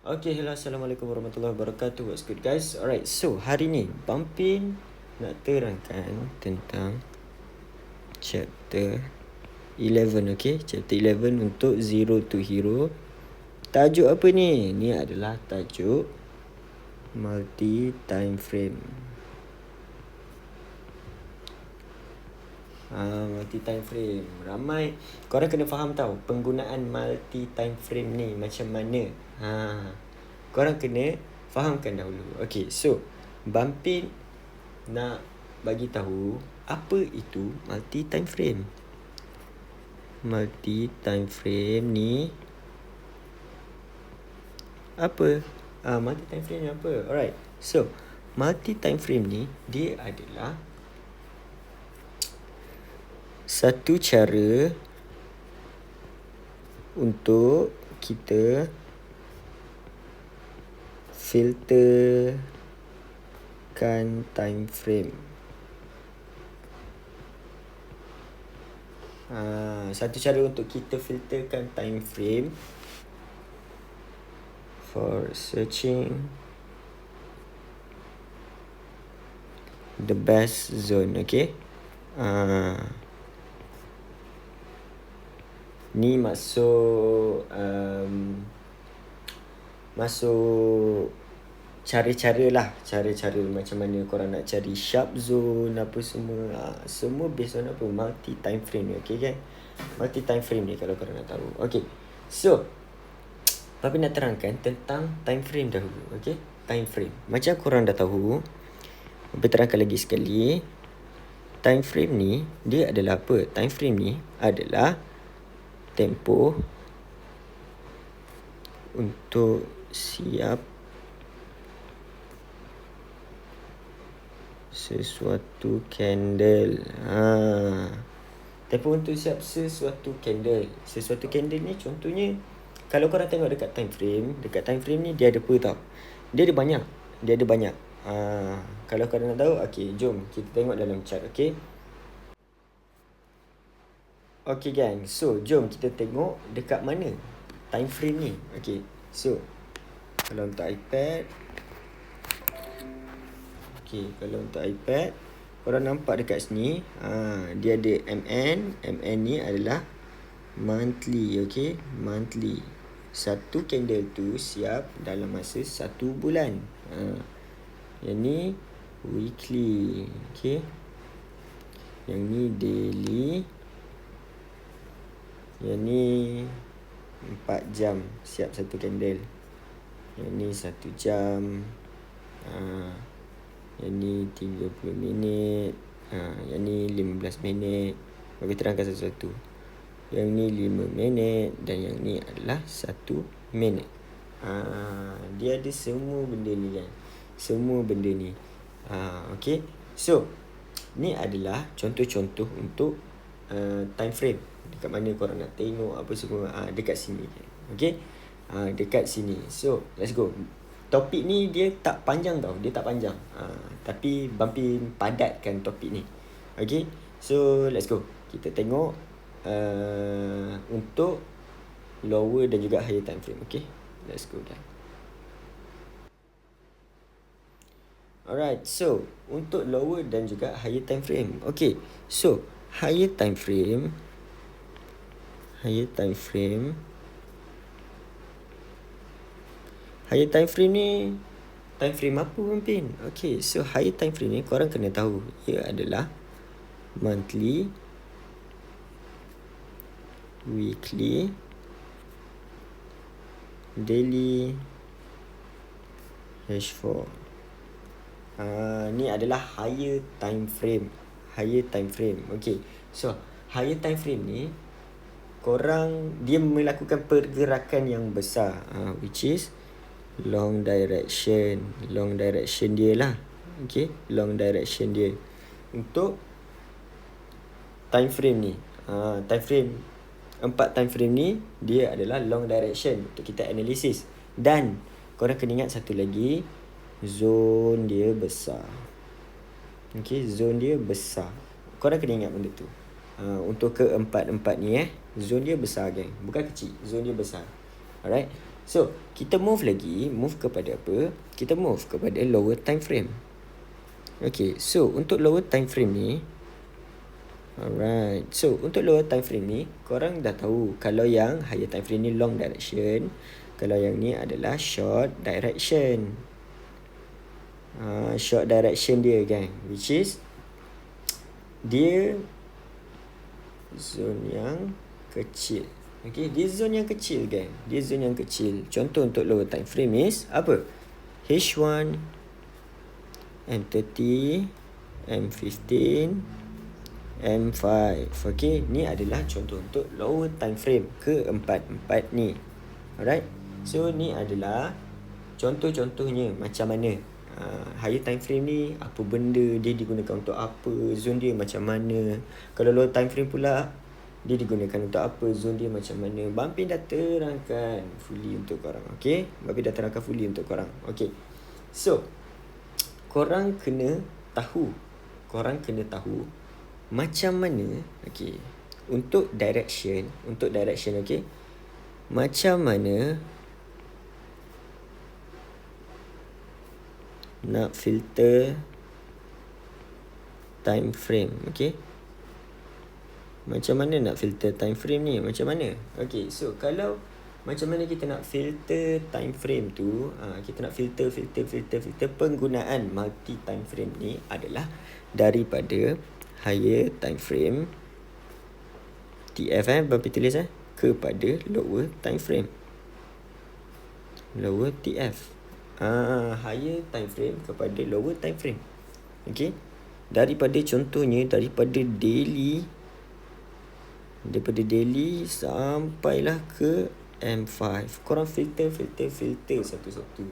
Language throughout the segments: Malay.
Okay, hello, assalamualaikum warahmatullahi wabarakatuh. What's good guys? Alright, so hari ni Bampin nak terangkan tentang chapter 11, okay? Chapter 11 untuk Zero to Hero. Tajuk apa ni? Ni adalah tajuk multi time frame. Multi time frame. Ramai korang kena faham tau penggunaan multi time frame ni macam mana. Korang kena fahamkan dahulu. Okay, so Bampin nak bagi tahu apa itu multi time frame. Multi time frame ni apa? Multi time frame ni apa? Alright. So, multi time frame ni dia adalah satu cara untuk kita filterkan time frame. Satu cara untuk kita filterkan time frame for searching the best zone, okay? Ni masuk cara-cara lah. Cara-cara macam mana korang nak cari sharp zone apa semua. Semua based on apa? Multi time frame ni, okay kan? Multi time frame ni kalau korang nak tahu. Okay, so Papi nak terangkan tentang time frame dahulu, okay? Time frame. Macam korang dah tahu, Papi terangkan lagi sekali. Time frame ni dia adalah apa? Time frame ni adalah tempoh untuk siap sesuatu candle. Tempoh untuk siap sesuatu candle. Sesuatu candle ni contohnya kalau korang tengok dekat time frame ni dia ada apa tau? Dia ada banyak. Kalau korang nak tahu, okay, jom kita tengok dalam chart, okay? Okay gang, so jom kita tengok dekat mana time frame ni. Okay, so kalau untuk iPad, okay, kalau untuk iPad korang nampak dekat sini, dia ada MN ni adalah monthly, okay? Monthly. Satu candle tu siap dalam masa 1 bulan. Yang ni weekly, okay? Yang ni daily. Yang ni 4 jam siap satu candle. Yang ni 1 jam. Yang ni 30 minit. Yang ni 15 minit. Bagi terangkan sesuatu. Yang ni 5 minit. Dan yang ni adalah 1 minit. Dia ada semua benda ni kan. Semua benda ni. Okay. So, ni adalah contoh-contoh untuk time frame. Dekat mana korang nak tengok apa semua. Dekat sini. Okay. Dekat sini. So, let's go. Topik ni dia tak panjang tau. Dia tak panjang. Tapi Bampin padatkan topik ni. Okay. So, let's go. Kita tengok untuk lower dan juga higher time frame. Okay. Let's go guys. Alright. So, untuk lower dan juga higher time frame. Okay. So, higher time frame ni time frame apa Bampin? Okay, so higher time frame ni korang kena tahu ia adalah monthly, weekly, daily, H4. Ni adalah higher time frame. Okay. So, higher time frame ni dia melakukan pergerakan yang besar, which is long direction dia lah. Okay, long direction dia untuk time frame ni. Empat time frame ni dia adalah long direction untuk kita analisis. Dan korang kena ingat satu lagi, zone dia besar. Okay, zone dia besar. Korang kena ingat benda tu. Untuk keempat-empat ni zone dia besar geng. Bukan kecil, zone dia besar. Alright. So, kita move lagi. Move kepada apa? Kita move kepada lower time frame. Okay, so untuk lower time frame ni, alright. So, untuk lower time frame ni, korang dah tahu kalau yang higher time frame ni long direction, kalau yang ni adalah short direction. Short direction dia kan, which is dia zone yang kecil. Okay, dia zone yang kecil kan. Dia zone yang kecil. Contoh untuk lower time frame is apa? H1, M30, M15, M5. Okay, ni adalah contoh untuk lower time frame keempat-empat ni. Alright. So, ni adalah contoh-contohnya macam mana. Higher time frame ni, apa benda dia digunakan untuk apa, zone dia macam mana. Kalau lower time frame pula, dia digunakan untuk apa, zone dia macam mana. Bampin dah terangkan fully untuk korang. Okay, Bampin dah terangkan fully untuk korang. Okay, so korang kena tahu macam mana, okay, untuk direction, okay, macam mana nak filter time frame. Okay, macam mana nak filter time frame ni, macam mana? Okay, so kalau macam mana kita nak filter time frame tu, kita nak filter penggunaan multi time frame ni adalah daripada higher time frame TF Bampin tulis kepada lower time frame, lower TF. Higher time frame kepada lower time frame. Okay, daripada contohnya daripada daily sampailah ke M5. Korang filter satu-satu.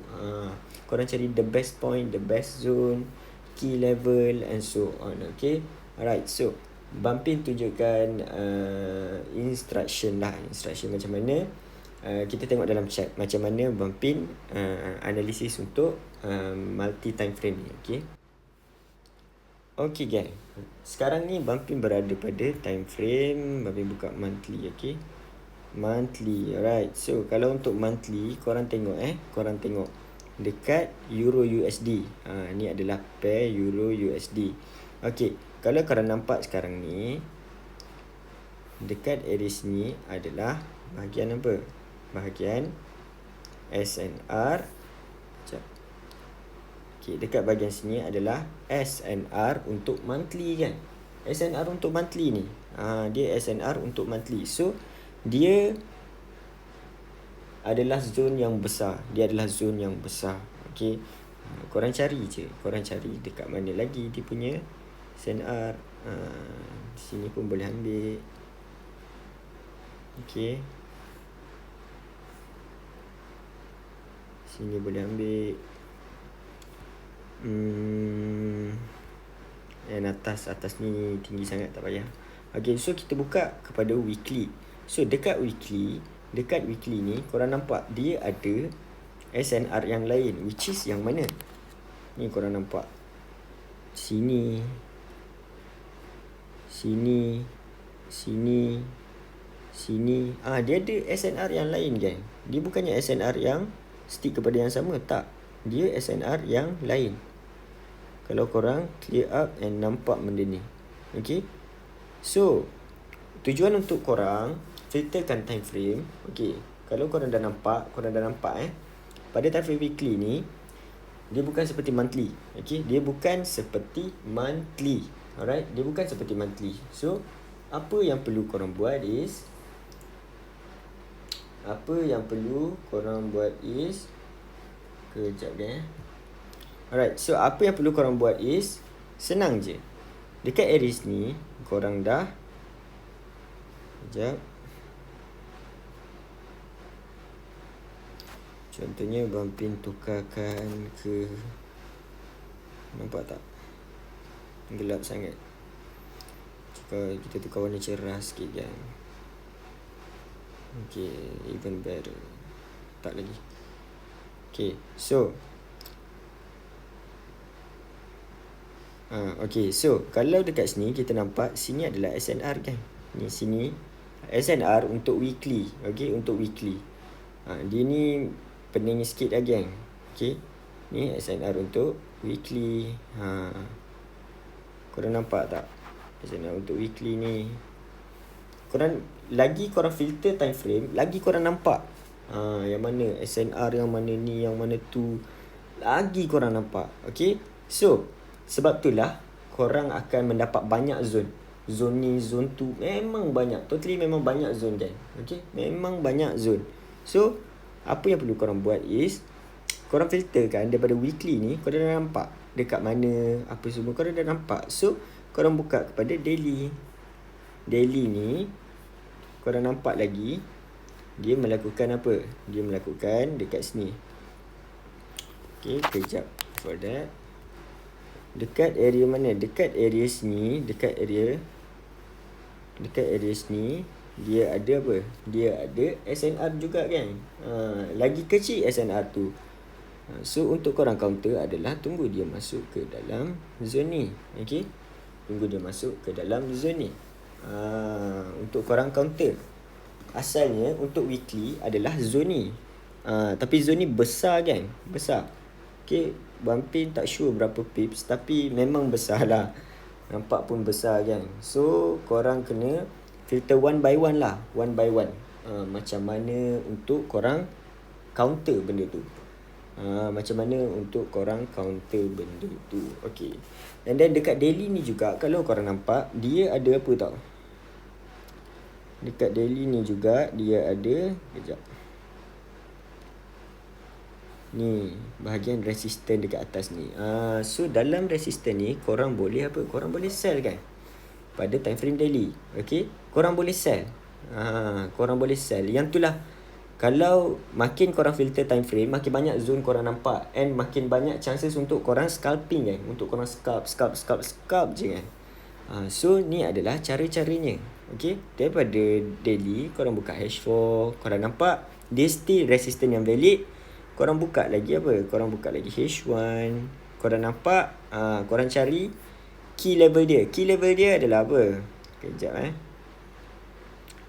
Korang cari the best point, the best zone, key level and so on. Okay, alright. So Bampin tunjukkan instruction macam mana. Kita tengok dalam chat macam mana Bampin analisis untuk multi time frame ni. Okay guys, sekarang ni Bampin berada pada time frame. Bampin buka monthly. Okay, monthly. Alright, so kalau untuk monthly, korang tengok dekat Euro USD. Ni adalah pair Euro USD. Okay, kalau korang nampak sekarang ni, dekat areas ni adalah bahagian apa? Bahagian SNR. Okay, dekat bahagian sini adalah SNR untuk monthly kan. SNR untuk monthly ni, dia SNR untuk monthly. So dia adalah zone yang besar. Okay, korang cari dekat mana lagi dia punya SNR. Sini pun boleh ambil. Okay, sini boleh ambil. And atas ni tinggi sangat, tak payah. Okay, so kita buka kepada weekly. So dekat weekly ni korang nampak dia ada SNR yang lain, which is yang mana? Ni korang nampak Sini dia ada SNR yang lain kan. Dia bukannya SNR yang stick kepada yang sama, tak. Dia SNR yang lain. Kalau korang clear up and nampak benda ni. Okay, so tujuan untuk korang filterkan time frame. Okay, kalau korang dah nampak pada time frame weekly ni, dia bukan seperti monthly. Okay, dia bukan seperti monthly. Alright, dia bukan seperti monthly. So apa yang perlu korang buat is kejap dia. Alright, so apa yang perlu korang buat is senang je. Dekat areas ni korang dah, kejap, contohnya Bampin tukarkan ke, nampak tak? Gelap sangat. Kita tukar warna cerah sikit kan. Okay, even better. Tak lagi. Okay, so okay, so kalau dekat sini kita nampak sini adalah SNR kan. Ni sini SNR untuk weekly. Okay, untuk weekly. Dia ni pening sikit lah geng. Okay. Ni SNR untuk weekly. Korang nampak tak? SNR untuk weekly ni. Lagi korang filter time frame, lagi korang nampak. Yang mana SNR, yang mana ni, yang mana tu. Lagi korang nampak. Okay. So, sebab itulah korang akan mendapat banyak zone. Zone ni, zone tu. Memang banyak. Totally memang banyak zone kan. Okay. Memang banyak zone. So, apa yang perlu korang buat is, korang filterkan daripada weekly ni, korang dah nampak dekat mana, apa semua korang dah nampak. So, korang buka kepada daily. Daily ni, korang nampak lagi, dia melakukan apa? Dia melakukan dekat sini. Okay, kejap. For that, dekat area mana? Dekat area sini, dekat area sini, dia ada apa? Dia ada SNR juga kan. Lagi kecil SNR tu. So untuk korang counter adalah tunggu dia masuk ke dalam zone ni. Okay. Tunggu dia masuk ke dalam zone ni. Untuk korang counter, asalnya untuk weekly adalah zone ni. Tapi zone ni besar kan. Besar. Okay. Bumpin tak sure berapa pips, tapi memang besar lah. Nampak pun besar kan. So korang kena filter one by one lah. One by one. Macam mana untuk korang counter benda tu. Macam mana untuk korang counter benda tu. Okay. And then dekat daily ni juga, kalau korang nampak, dia ada apa tau. Dekat daily ni juga dia ada, kejap. Ni bahagian resistant dekat atas ni. So dalam resistant ni korang boleh apa? Korang boleh sell kan. Pada time frame daily. Okay. Korang boleh sell. Korang boleh sell. Yang tu lah, kalau makin korang filter time frame, makin banyak zone korang nampak. And makin banyak chances untuk korang scalping kan. Untuk korang scalp je kan. So ni adalah cara-caranya. Okay. Daripada daily, korang buka H4. Korang nampak dia still resistant yang valid. Korang buka lagi apa? Korang buka lagi H1. Korang nampak, korang cari key level dia. Key level dia adalah apa? Kejap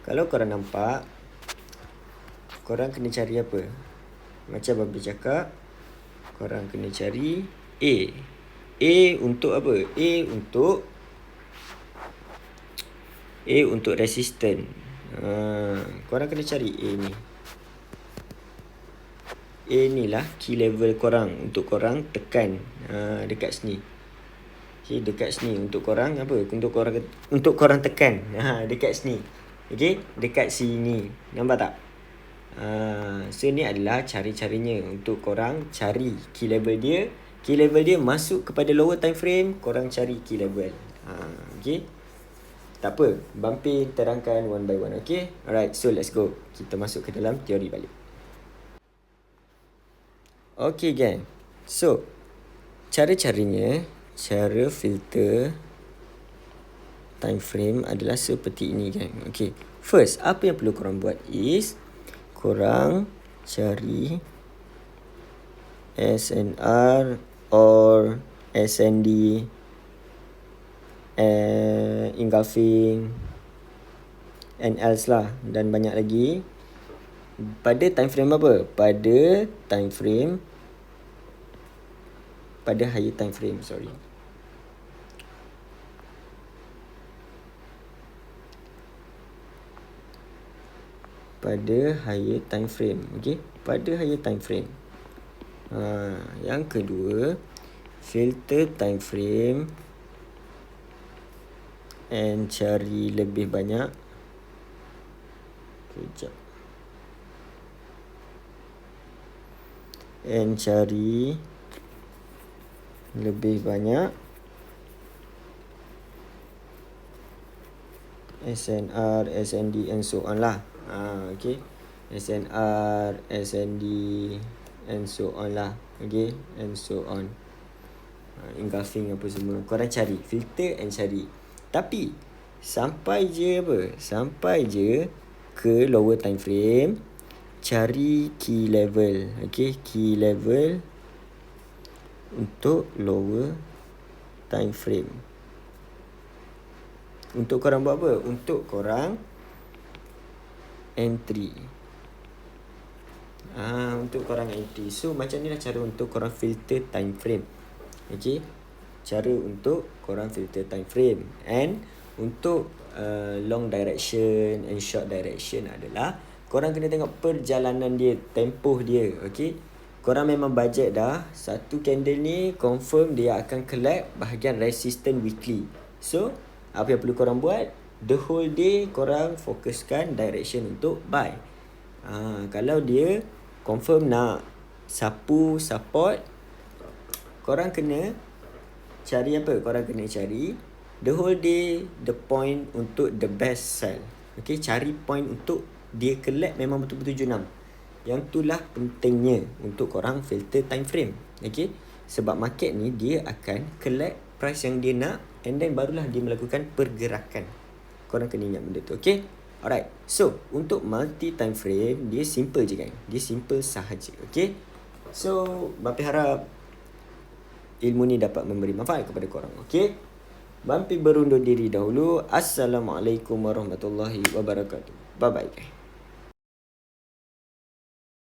Kalau korang nampak, korang kena cari apa? Macam Babi cakap, korang kena cari A. A untuk apa? A untuk resistant. Korang kena cari A ni. A ni lah key level korang, untuk korang tekan dekat sini. Okay, dekat sini untuk korang apa? Untuk korang tekan dekat sini. Okay, dekat sini. Nampak tak? So ni adalah cari-carinya untuk korang cari key level dia. Key level dia masuk kepada lower time frame, korang cari key level. Okay. Tak apa, Bumpy terangkan one by one. Okay. Alright, so let's go. Kita masuk ke dalam teori balik. Okay gang. So, cara-caranya, cara filter time frame adalah seperti ini gang. Okay. First, apa yang perlu korang buat is, korang cari SNR or SND, engulfing, and else lah, dan banyak lagi. Pada time frame apa? Pada higher time frame, sorry. Pada higher time frame, okay? Pada higher time frame. Yang kedua, filter time frame and cari lebih banyak. Kejap. And cari lebih banyak SNR, SND and so on lah. Okay. SNR, SND and so on lah. Okay. And so on. Engulfing apa semua. Korang cari. Filter and cari. Tapi sampai je ke lower time frame. Cari key level. Okay. Key level untuk lower time frame. Untuk korang buat apa? Untuk korang entry. Untuk korang NT. So macam ni lah cara untuk korang filter time frame. Okay, cara untuk korang filter time frame. And untuk long direction and short direction adalah korang kena tengok perjalanan dia, tempoh dia. Okay, korang memang budget dah, satu candle ni confirm dia akan collect bahagian resistance weekly. So apa yang perlu korang buat, the whole day korang fokuskan direction untuk buy. Kalau dia confirm nak sapu support, korang kena cari apa? Korang kena cari the whole day the point untuk the best sell. Okay, cari point untuk dia collect memang betul-betul 76. Yang itulah pentingnya untuk korang filter time frame. Okay, sebab market ni dia akan collect price yang dia nak, and then barulah dia melakukan pergerakan. Korang kena ingat benda tu. Okay, alright. So untuk multi time frame dia simple je kan. Dia simple sahaja. Okay, so Bampi harap ilmu ni dapat memberi manfaat kepada korang. Okay, Bampi berundur diri dahulu. Assalamualaikum warahmatullahi wabarakatuh. Bye bye.